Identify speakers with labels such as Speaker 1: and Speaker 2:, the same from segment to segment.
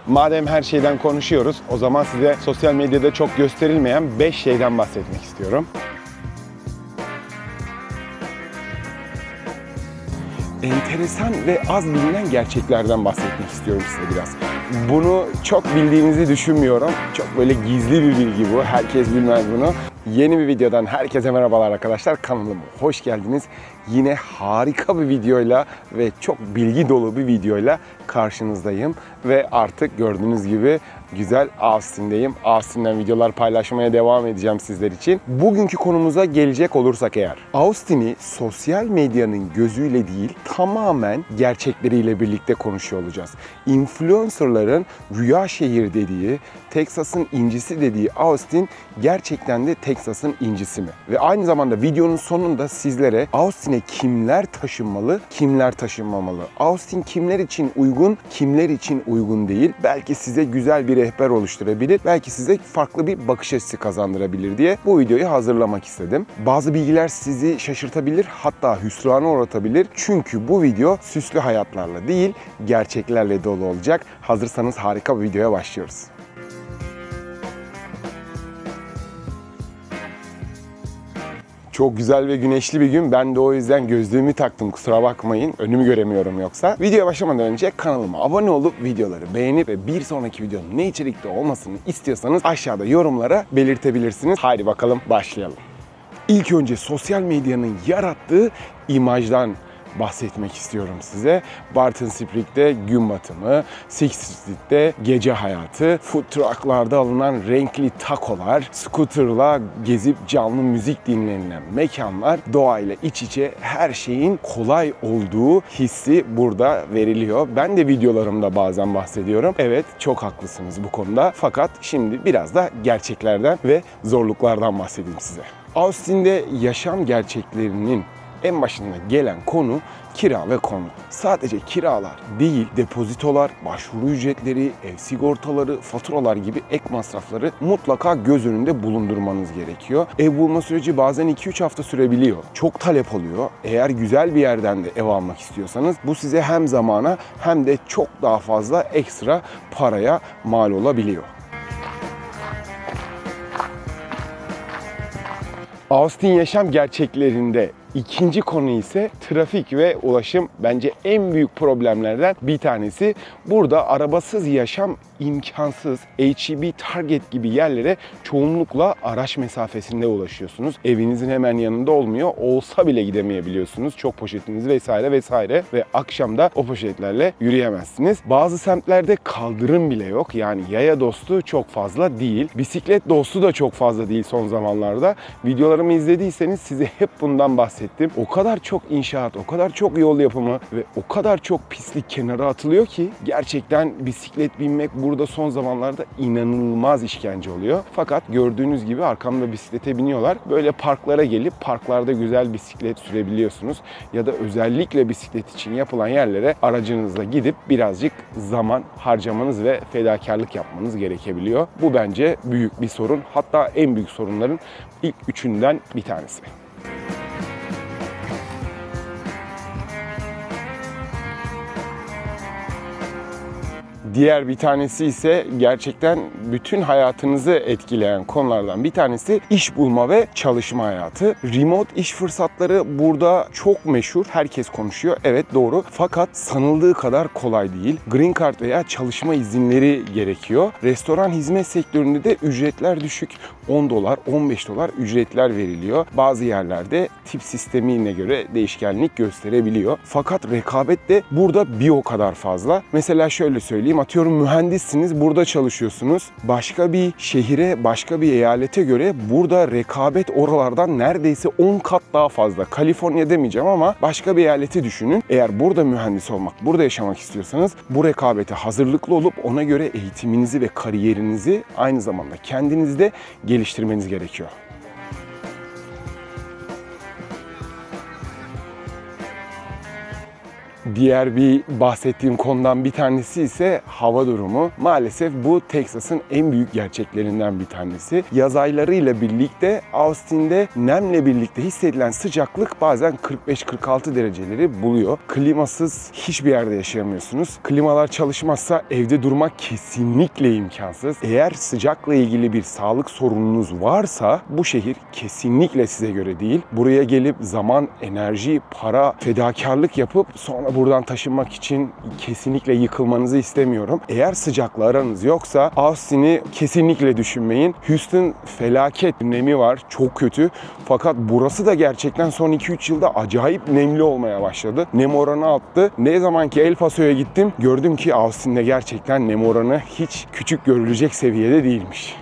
Speaker 1: Madem her şeyden konuşuyoruz, o zaman size sosyal medyada çok gösterilmeyen 5 şeyden bahsetmek istiyorum. Enteresan ve az bilinen gerçeklerden bahsetmek istiyorum size biraz. Bunu çok bildiğinizi düşünmüyorum. Çok böyle gizli bir bilgi bu. Herkes bilmez bunu. Yeni bir videodan herkese merhabalar arkadaşlar. Kanalıma hoş geldiniz. Yine harika bir videoyla ve çok bilgi dolu bir videoyla karşınızdayım. Ve artık gördüğünüz gibi güzel Austin'deyim. Austin'den videolar paylaşmaya devam edeceğim sizler için. Bugünkü konumuza gelecek olursak eğer, Austin'i sosyal medyanın gözüyle değil, tamamen gerçekleriyle birlikte konuşuyor olacağız. Influencerların rüya şehir dediği, Texas'ın incisi dediği Austin gerçekten de Texas'ın incisi mi? Ve aynı zamanda videonun sonunda sizlere Austin'e kimler taşınmalı, kimler taşınmamalı? Austin kimler için uygun, kimler için uygun değil? Belki size güzel bir rehber oluşturabilir, belki size farklı bir bakış açısı kazandırabilir diye bu videoyu hazırlamak istedim. Bazı bilgiler sizi şaşırtabilir, hatta hüsrana uğratabilir. Çünkü bu video süslü hayatlarla değil, gerçeklerle dolu olacak. Hazırsanız harika bir videoya başlıyoruz. Çok güzel ve güneşli bir gün. Ben de o yüzden gözlüğümü taktım. Kusura bakmayın. Önümü göremiyorum yoksa. Videoya başlamadan önce kanalıma abone olup videoları beğenip ve bir sonraki videonun ne içerikte olmasını istiyorsanız aşağıda yorumlara belirtebilirsiniz. Haydi bakalım başlayalım. İlk önce sosyal medyanın yarattığı imajdan bahsetmek istiyorum size. Barton Springs gün batımı, Sixth Street'te gece hayatı, food trucklarda alınan renkli takolar, scooter'la gezip canlı müzik dinlenilen mekanlar, doğayla iç içe her şeyin kolay olduğu hissi burada veriliyor. Ben de videolarımda bazen bahsediyorum. Evet, çok haklısınız bu konuda. Fakat şimdi biraz da gerçeklerden ve zorluklardan bahsedeyim size. Austin'de yaşam gerçeklerinin en başında gelen konu kira ve konut. Sadece kiralar değil, depozitolar, başvuru ücretleri, ev sigortaları, faturalar gibi ek masrafları mutlaka göz önünde bulundurmanız gerekiyor. Ev bulma süreci bazen 2-3 hafta sürebiliyor. Çok talep oluyor. Eğer güzel bir yerden de ev almak istiyorsanız bu size hem zamana hem de çok daha fazla ekstra paraya mal olabiliyor. Austin yaşam gerçeklerinde İkinci konu ise trafik ve ulaşım. Bence en büyük problemlerden bir tanesi. Burada arabasız yaşam imkansız. H-E-B, Target gibi yerlere çoğunlukla araç mesafesinde ulaşıyorsunuz. Evinizin hemen yanında olmuyor. Olsa bile gidemeyebiliyorsunuz. Çok poşetiniz vesaire vesaire ve akşamda o poşetlerle yürüyemezsiniz. Bazı semtlerde kaldırım bile yok. Yani yaya dostu çok fazla değil. Bisiklet dostu da çok fazla değil son zamanlarda. Videolarımı izlediyseniz size hep bundan bahsettim. O kadar çok inşaat, o kadar çok yol yapımı ve o kadar çok pislik kenara atılıyor ki gerçekten bisiklet binmek burada son zamanlarda inanılmaz işkence oluyor. Fakat gördüğünüz gibi arkamda bisiklete biniyorlar. Böyle parklara gelip parklarda güzel bisiklet sürebiliyorsunuz. Ya da özellikle bisiklet için yapılan yerlere aracınızla gidip birazcık zaman harcamanız ve fedakarlık yapmanız gerekebiliyor. Bu bence büyük bir sorun. Hatta en büyük sorunların ilk üçünden bir tanesi. Diğer bir tanesi ise gerçekten bütün hayatınızı etkileyen konulardan bir tanesi iş bulma ve çalışma hayatı. Remote iş fırsatları burada çok meşhur. Herkes konuşuyor. Evet, doğru. Fakat sanıldığı kadar kolay değil. Green Card veya çalışma izinleri gerekiyor. Restoran hizmet sektöründe de ücretler düşük. $10, $15 ücretler veriliyor. Bazı yerlerde tip sistemine göre değişkenlik gösterebiliyor. Fakat rekabet de burada bir o kadar fazla. Mesela şöyle söyleyeyim. Atıyorum mühendissiniz, burada çalışıyorsunuz. Başka bir şehire, başka bir eyalete göre burada rekabet oralardan neredeyse 10 kat daha fazla. Kaliforniya demeyeceğim ama başka bir eyaleti düşünün. Eğer burada mühendis olmak, burada yaşamak istiyorsanız bu rekabete hazırlıklı olup ona göre eğitiminizi ve kariyerinizi aynı zamanda kendinizi de geliştirmeniz gerekiyor. Diğer bir bahsettiğim konudan bir tanesi ise hava durumu. Maalesef bu Texas'ın en büyük gerçeklerinden bir tanesi. Yaz aylarıyla birlikte Austin'de nemle birlikte hissedilen sıcaklık bazen 45-46 dereceleri buluyor. Klimasız hiçbir yerde yaşayamıyorsunuz. Klimalar çalışmazsa evde durmak kesinlikle imkansız. Eğer sıcakla ilgili bir sağlık sorununuz varsa bu şehir kesinlikle size göre değil. Buraya gelip zaman, enerji, para, fedakarlık yapıp sonra buradan taşınmak için kesinlikle yıkılmanızı istemiyorum. Eğer sıcakla aranız yoksa Austin'i kesinlikle düşünmeyin. Houston felaket nemi var, çok kötü. Fakat burası da gerçekten son 2-3 yılda acayip nemli olmaya başladı. Nem oranı arttı. Ne zaman ki El Paso'ya gittim gördüm ki Austin'de gerçekten nem oranı hiç küçük görülecek seviyede değilmiş.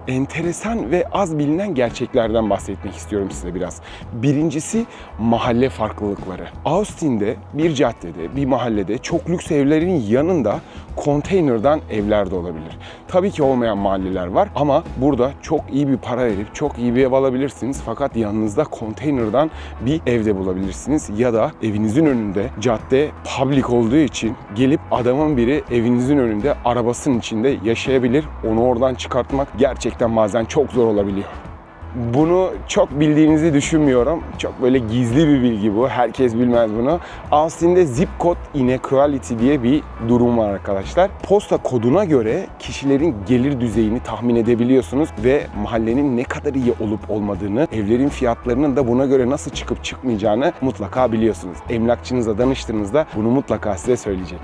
Speaker 1: Enteresan ve az bilinen gerçeklerden bahsetmek istiyorum size biraz. Birincisi mahalle farklılıkları. Austin'de bir caddede, bir mahallede çok lüks evlerin yanında konteynerdan evler de olabilir. Tabii ki olmayan mahalleler var ama burada çok iyi bir para verip çok iyi bir ev alabilirsiniz. Fakat yanınızda konteynerdan bir evde bulabilirsiniz. Ya da evinizin önünde cadde public olduğu için gelip adamın biri evinizin önünde arabasının içinde yaşayabilir. Onu oradan çıkartmak gerçekten bazen çok zor olabiliyor. Bunu çok bildiğinizi düşünmüyorum. Çok böyle gizli bir bilgi bu. Herkes bilmez bunu. Austin'de zip code inequality diye bir durum var arkadaşlar. Posta koduna göre kişilerin gelir düzeyini tahmin edebiliyorsunuz ve mahallenin ne kadar iyi olup olmadığını, evlerin fiyatlarının da buna göre nasıl çıkıp çıkmayacağını mutlaka biliyorsunuz. Emlakçınıza danıştığınızda bunu mutlaka size söyleyecek.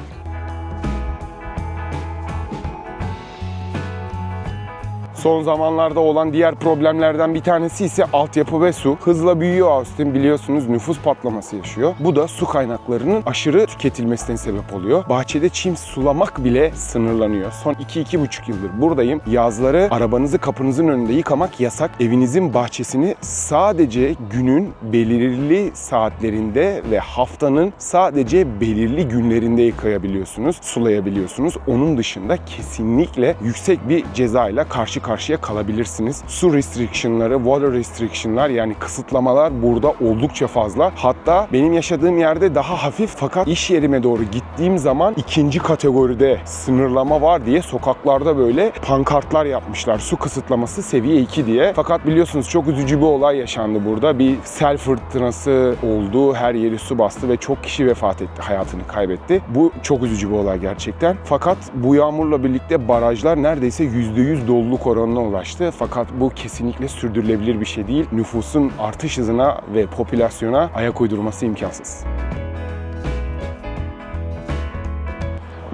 Speaker 1: Son zamanlarda olan diğer problemlerden bir tanesi ise altyapı ve su. Hızla büyüyor Austin, biliyorsunuz nüfus patlaması yaşıyor. Bu da su kaynaklarının aşırı tüketilmesine sebep oluyor. Bahçede çim sulamak bile sınırlanıyor. Son 2-2,5 yıldır buradayım. Yazları arabanızı kapınızın önünde yıkamak yasak. Evinizin bahçesini sadece günün belirli saatlerinde ve haftanın sadece belirli günlerinde yıkayabiliyorsunuz, sulayabiliyorsunuz. Onun dışında kesinlikle yüksek bir cezayla karşı karşıya kalabilirsiniz. Su restriction'ları, water restriction'lar yani kısıtlamalar burada oldukça fazla. Hatta benim yaşadığım yerde daha hafif fakat iş yerime doğru gittiğim zaman ikinci kategoride sınırlama var diye sokaklarda böyle pankartlar yapmışlar. Su kısıtlaması seviye 2 diye. Fakat biliyorsunuz çok üzücü bir olay yaşandı burada. Bir sel fırtınası oldu. Her yeri su bastı ve çok kişi vefat etti, hayatını kaybetti. Bu çok üzücü bir olay gerçekten. Fakat bu yağmurla birlikte barajlar neredeyse %100 doluluk oranına ulaştı. Fakat bu kesinlikle sürdürülebilir bir şey değil. Nüfusun artış hızına ve popülasyona ayak uydurması imkansız.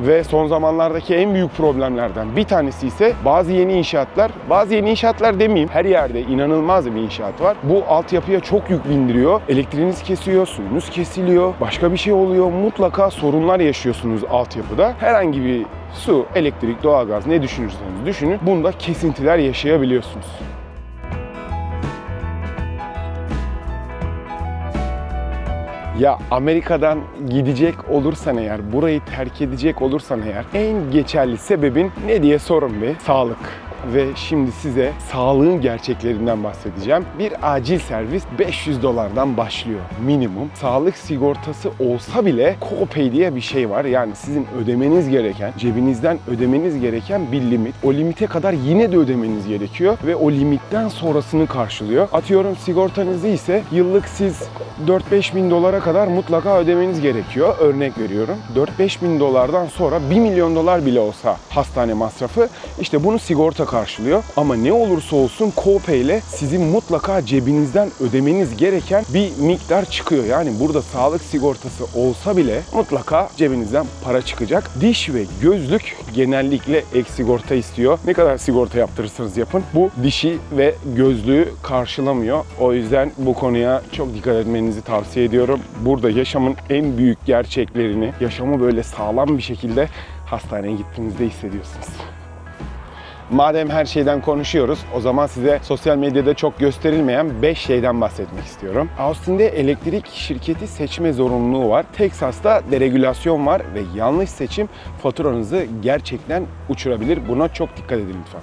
Speaker 1: Ve son zamanlardaki en büyük problemlerden bir tanesi ise bazı yeni inşaatlar demeyeyim, her yerde inanılmaz bir inşaat var. Bu altyapıya çok yük bindiriyor. Elektriğiniz kesiliyor, suyunuz kesiliyor, başka bir şey oluyor. Mutlaka sorunlar yaşıyorsunuz altyapıda. Herhangi bir su, elektrik, doğalgaz ne düşünürseniz düşünün, bunda kesintiler yaşayabiliyorsunuz. Ya Amerika'dan gidecek olursan eğer, burayı terk edecek olursan eğer en geçerli sebebin ne diye sorun bir. Sağlık. Ve şimdi size sağlığın gerçeklerinden bahsedeceğim. Bir acil servis $500'dan başlıyor minimum. Sağlık sigortası olsa bile copay diye bir şey var. Yani sizin ödemeniz gereken, cebinizden ödemeniz gereken bir limit. O limite kadar yine de ödemeniz gerekiyor ve o limitten sonrasını karşılıyor. Atıyorum sigortanızı ise yıllık siz 4-5 bin dolara kadar mutlaka ödemeniz gerekiyor. Örnek veriyorum. 4-5 bin dolardan sonra $1 milyon bile olsa hastane masrafı, işte bunu sigorta karşılıyor. Ama ne olursa olsun copay ile sizin mutlaka cebinizden ödemeniz gereken bir miktar çıkıyor. Yani burada sağlık sigortası olsa bile mutlaka cebinizden para çıkacak. Diş ve gözlük genellikle ek sigorta istiyor. Ne kadar sigorta yaptırırsanız yapın, bu dişi ve gözlüğü karşılamıyor. O yüzden bu konuya çok dikkat etmenizi tavsiye ediyorum. Burada yaşamın en büyük gerçeklerini, yaşamı böyle sağlam bir şekilde hastaneye gittiğinizde hissediyorsunuz. Madem her şeyden konuşuyoruz, o zaman size sosyal medyada çok gösterilmeyen 5 şeyden bahsetmek istiyorum. Austin'de elektrik şirketi seçme zorunluluğu var. Texas'ta deregülasyon var ve yanlış seçim faturanızı gerçekten uçurabilir. Buna çok dikkat edin lütfen.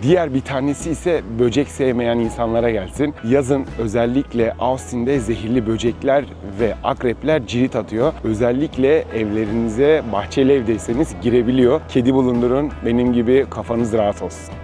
Speaker 1: Diğer bir tanesi ise böcek sevmeyen insanlara gelsin. Yazın özellikle Austin'de zehirli böcekler ve akrepler cirit atıyor. Özellikle evlerinize, bahçeli evdeyseniz girebiliyor. Kedi bulundurun, benim gibi kafanız rahat olsun.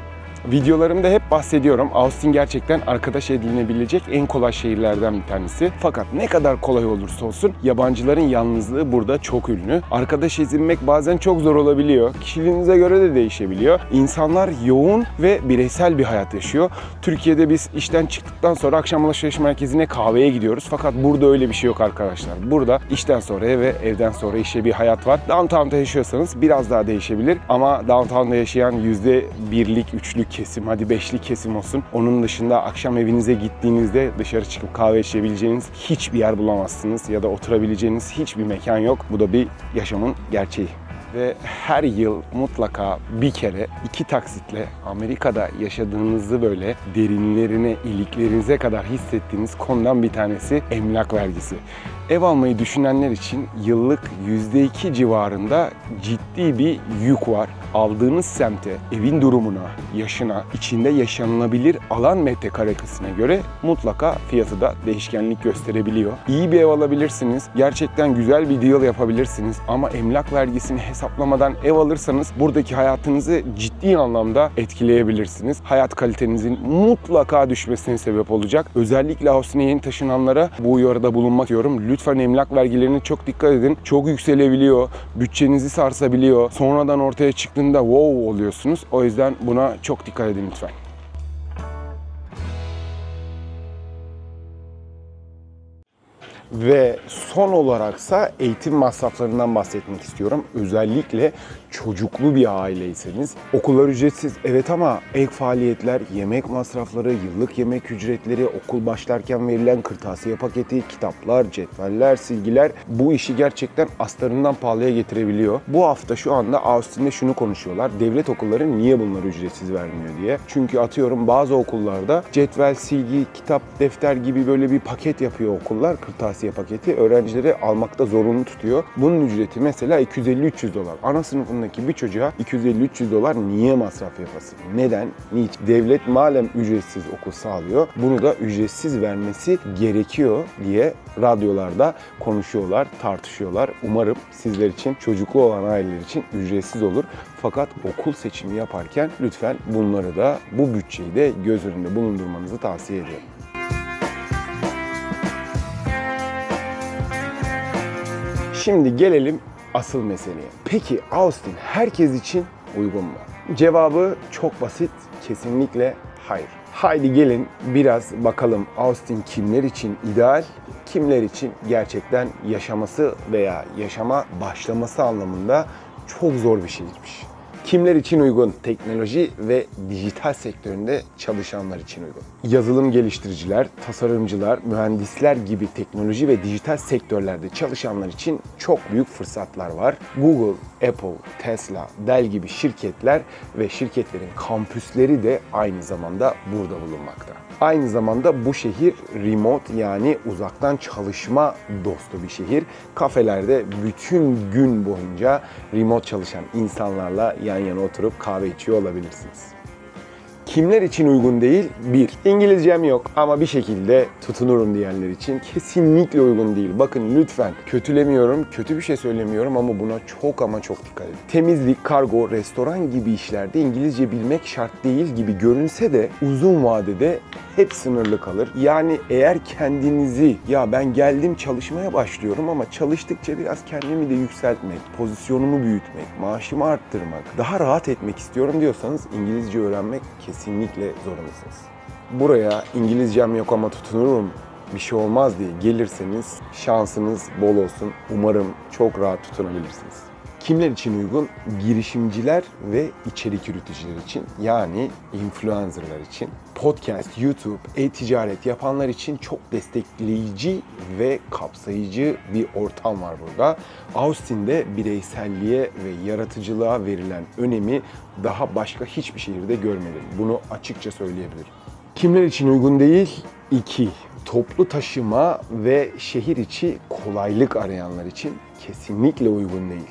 Speaker 1: Videolarımda hep bahsediyorum. Austin gerçekten arkadaş edinilebilecek en kolay şehirlerden bir tanesi. Fakat ne kadar kolay olursa olsun yabancıların yalnızlığı burada çok ünlü. Arkadaş edinmek bazen çok zor olabiliyor. Kişiliğinize göre de değişebiliyor. İnsanlar yoğun ve bireysel bir hayat yaşıyor. Türkiye'de biz işten çıktıktan sonra akşam alışveriş merkezine kahveye gidiyoruz. Fakat burada öyle bir şey yok arkadaşlar. Burada işten sonra eve, evden sonra işe bir hayat var. Downtown'da yaşıyorsanız biraz daha değişebilir. Ama downtown'da yaşayan %1'lik, 3'lük kesim, hadi 5'lik kesim olsun. Onun dışında akşam evinize gittiğinizde dışarı çıkıp kahve içebileceğiniz hiçbir yer bulamazsınız ya da oturabileceğiniz hiçbir mekan yok. Bu da bir yaşamın gerçeği. Ve her yıl mutlaka bir kere 2 taksitle Amerika'da yaşadığınızı böyle derinlerine, iliklerinize kadar hissettiğiniz konudan bir tanesi emlak vergisi. Ev almayı düşünenler için yıllık %2 civarında ciddi bir yük var. Aldığınız semte, evin durumuna, yaşına, içinde yaşanılabilir alan metrekaresine göre mutlaka fiyatı da değişkenlik gösterebiliyor. İyi bir ev alabilirsiniz, gerçekten güzel bir deal yapabilirsiniz ama emlak vergisini hesaplamadan ev alırsanız buradaki hayatınızı ciddi anlamda etkileyebilirsiniz. Hayat kalitenizin mutlaka düşmesine sebep olacak. Özellikle Austin'e yeni taşınanlara bu uyarıda bulunmak istiyorum. Lütfen emlak vergilerine çok dikkat edin. Çok yükselebiliyor, bütçenizi sarsabiliyor. Sonradan ortaya çıktığında wow oluyorsunuz. O yüzden buna çok dikkat edin lütfen. Ve son olaraksa eğitim masraflarından bahsetmek istiyorum. Özellikle çocuklu bir aileyseniz okullar ücretsiz evet ama ek faaliyetler, yemek masrafları, yıllık yemek ücretleri, okul başlarken verilen kırtasiye paketi, kitaplar, cetveller, silgiler bu işi gerçekten astarından pahalıya getirebiliyor. Bu hafta şu anda Austin'de şunu konuşuyorlar. Devlet okulları niye bunları ücretsiz vermiyor diye. Çünkü atıyorum bazı okullarda cetvel, silgi, kitap, defter gibi böyle bir paket yapıyor okullar. Kırtasiye paketi öğrencileri almakta zorunlu tutuyor. Bunun ücreti mesela $250-300. Ana sınıfındaki bir çocuğa $250-300 niye masraf yapasın? Neden? Niçin? Devlet malum ücretsiz okul sağlıyor. Bunu da ücretsiz vermesi gerekiyor diye radyolarda konuşuyorlar, tartışıyorlar. Umarım sizler için, çocuklu olan aileler için ücretsiz olur. Fakat okul seçimi yaparken lütfen bunları da, bu bütçeyi de göz önünde bulundurmanızı tavsiye ediyorum. Şimdi gelelim asıl meseleye. Peki Austin herkes için uygun mu? Cevabı çok basit, kesinlikle hayır. Haydi gelin biraz bakalım Austin kimler için ideal, kimler için gerçekten yaşaması veya yaşama başlaması anlamında çok zor bir şehirmiş. Kimler için uygun? Teknoloji ve dijital sektöründe çalışanlar için uygun. Yazılım geliştiriciler, tasarımcılar, mühendisler gibi teknoloji ve dijital sektörlerde çalışanlar için çok büyük fırsatlar var. Google, Apple, Tesla, Dell gibi şirketler ve şirketlerin kampüsleri de aynı zamanda burada bulunmakta. Aynı zamanda bu şehir remote yani uzaktan çalışma dostu bir şehir. Kafelerde bütün gün boyunca remote çalışan insanlarla yan yana oturup kahve içiyor olabilirsiniz. Kimler için uygun değil? 1. İngilizcem yok ama bir şekilde tutunurum diyenler için kesinlikle uygun değil. Bakın lütfen kötülemiyorum, kötü bir şey söylemiyorum ama buna çok ama çok dikkat edin. Temizlik, kargo, restoran gibi işlerde İngilizce bilmek şart değil gibi görünse de uzun vadede hep sınırlı kalır. Yani eğer kendinizi ya ben geldim çalışmaya başlıyorum ama çalıştıkça biraz kendimi de yükseltmek, pozisyonumu büyütmek, maaşımı arttırmak, daha rahat etmek istiyorum diyorsanız İngilizce öğrenmek kesinlikle zorundasınız. Buraya İngilizcem yok ama tutunurum, bir şey olmaz diye gelirseniz şansınız bol olsun. Umarım çok rahat tutunabilirsiniz. Kimler için uygun? Girişimciler ve içerik üreticiler için, yani influencerlar için. Podcast, YouTube, e-ticaret yapanlar için çok destekleyici ve kapsayıcı bir ortam var burada. Austin'de bireyselliğe ve yaratıcılığa verilen önemi daha başka hiçbir şehirde görmedim. Bunu açıkça söyleyebilirim. Kimler için uygun değil? 2. Toplu taşıma ve şehir içi kolaylık arayanlar için kesinlikle uygun değil.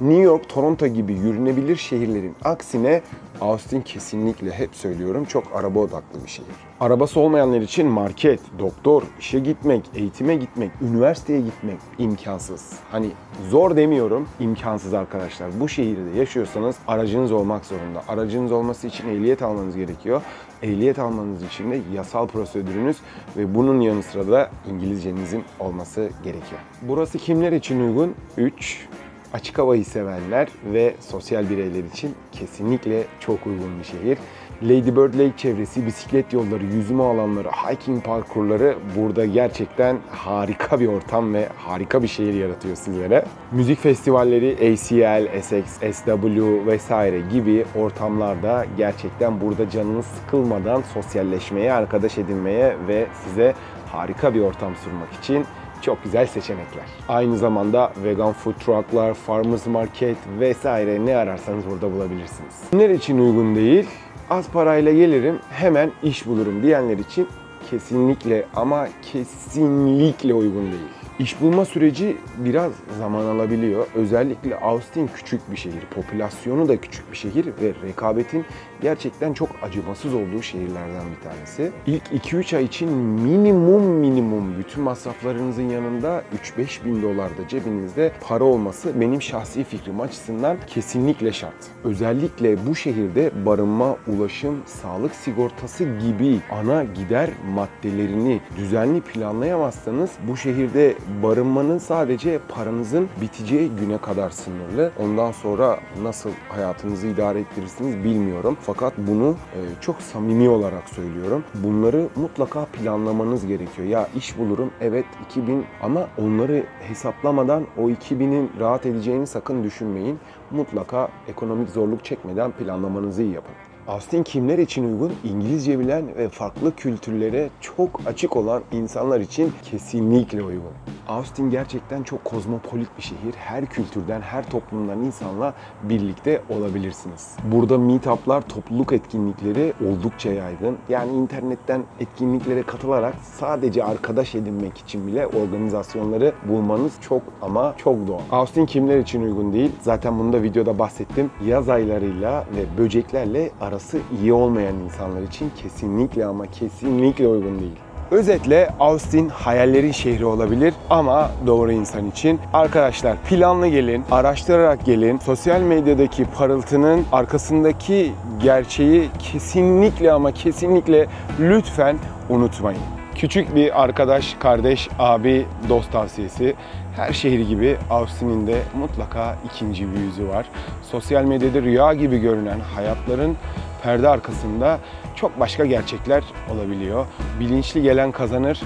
Speaker 1: New York, Toronto gibi yürünebilir şehirlerin aksine Austin kesinlikle, hep söylüyorum, çok araba odaklı bir şehir. Arabası olmayanlar için market, doktor, işe gitmek, eğitime gitmek, üniversiteye gitmek imkansız. Hani zor demiyorum, imkansız arkadaşlar. Bu şehirde yaşıyorsanız aracınız olmak zorunda. Aracınız olması için ehliyet almanız gerekiyor. Ehliyet almanız için de yasal prosedürünüz ve bunun yanı sıra da İngilizcenizin olması gerekiyor. Burası kimler için uygun? 3. Açık havayı sevenler ve sosyal bireyler için kesinlikle çok uygun bir şehir. Lady Bird Lake çevresi, bisiklet yolları, yüzme alanları, hiking parkurları burada gerçekten harika bir ortam ve harika bir şehir yaratıyor sizlere. Müzik festivalleri, ACL, SX, SW vesaire gibi ortamlarda gerçekten burada canınız sıkılmadan sosyalleşmeye, arkadaş edinmeye ve size harika bir ortam sunmak için çok güzel seçenekler. Aynı zamanda vegan food trucklar, farmers market vesaire ne ararsanız burada bulabilirsiniz. Kimler için uygun değil? Az parayla gelirim, hemen iş bulurum diyenler için kesinlikle ama kesinlikle uygun değil. İş bulma süreci biraz zaman alabiliyor. Özellikle Austin küçük bir şehir, popülasyonu da küçük bir şehir ve rekabetin gerçekten çok acımasız olduğu şehirlerden bir tanesi. İlk 2-3 ay için minimum bütün masraflarınızın yanında 3-5 bin dolarda cebinizde para olması benim şahsi fikrim açısından kesinlikle şart. Özellikle bu şehirde barınma, ulaşım, sağlık sigortası gibi ana gider maddelerini düzenli planlayamazsanız bu şehirde barınmanın sadece paranızın biteceği güne kadar sınırlı. Ondan sonra nasıl hayatınızı idare ettirirsiniz bilmiyorum. Fakat bunu çok samimi olarak söylüyorum. Bunları mutlaka planlamanız gerekiyor. Ya iş bulurum, evet 2000 ama onları hesaplamadan o 2000'in rahat edeceğini sakın düşünmeyin. Mutlaka ekonomik zorluk çekmeden planlamanızı iyi yapın. Austin kimler için uygun? İngilizce bilen ve farklı kültürlere çok açık olan insanlar için kesinlikle uygun. Austin gerçekten çok kozmopolit bir şehir. Her kültürden, her toplumdan insanla birlikte olabilirsiniz. Burada meetup'lar, topluluk etkinlikleri oldukça yaygın. Yani internetten etkinliklere katılarak sadece arkadaş edinmek için bile organizasyonları bulmanız çok ama çok doğal. Austin kimler için uygun değil? Zaten bunu da videoda bahsettim. Yaz aylarıyla ve böceklerle arası iyi olmayan insanlar için kesinlikle ama kesinlikle uygun değil. Özetle Austin hayallerin şehri olabilir ama doğru insan için. Arkadaşlar planlı gelin, araştırarak gelin. Sosyal medyadaki parıltının arkasındaki gerçeği kesinlikle ama kesinlikle lütfen unutmayın. Küçük bir arkadaş, kardeş, abi, dost tavsiyesi. Her şehir gibi Austin'in de mutlaka ikinci bir yüzü var. Sosyal medyada rüya gibi görünen hayatların perde arkasında çok başka gerçekler olabiliyor. Bilinçli gelen kazanır.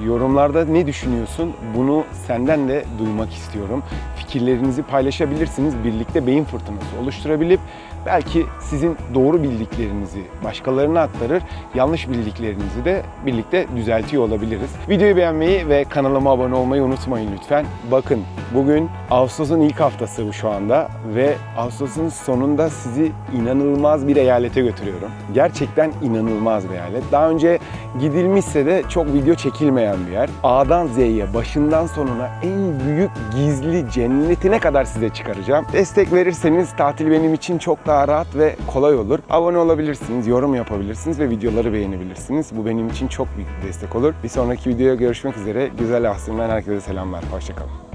Speaker 1: Yorumlarda ne düşünüyorsun? Bunu senden de duymak istiyorum. Fikirlerinizi paylaşabilirsiniz. Birlikte beyin fırtınası oluşturabilip belki sizin doğru bildiklerinizi başkalarına aktarır, yanlış bildiklerinizi de birlikte düzeltiyor olabiliriz. Videoyu beğenmeyi ve kanalıma abone olmayı unutmayın lütfen. Bakın bugün Ağustos'un ilk haftası bu şu anda ve Ağustos'un sonunda sizi inanılmaz bir eyalete götürüyorum. Gerçekten inanılmaz bir eyalet. Daha önce gidilmişse de çok video çekilmeyen bir yer. A'dan Z'ye, başından sonuna en büyük gizli cennetine kadar size çıkaracağım. Destek verirseniz tatil benim için çok daha rahat ve kolay olur. Abone olabilirsiniz, yorum yapabilirsiniz ve videoları beğenebilirsiniz. Bu benim için çok büyük bir destek olur. Bir sonraki videoya görüşmek üzere. Güzel Austin'den herkese selamlar. Hoşça kalın.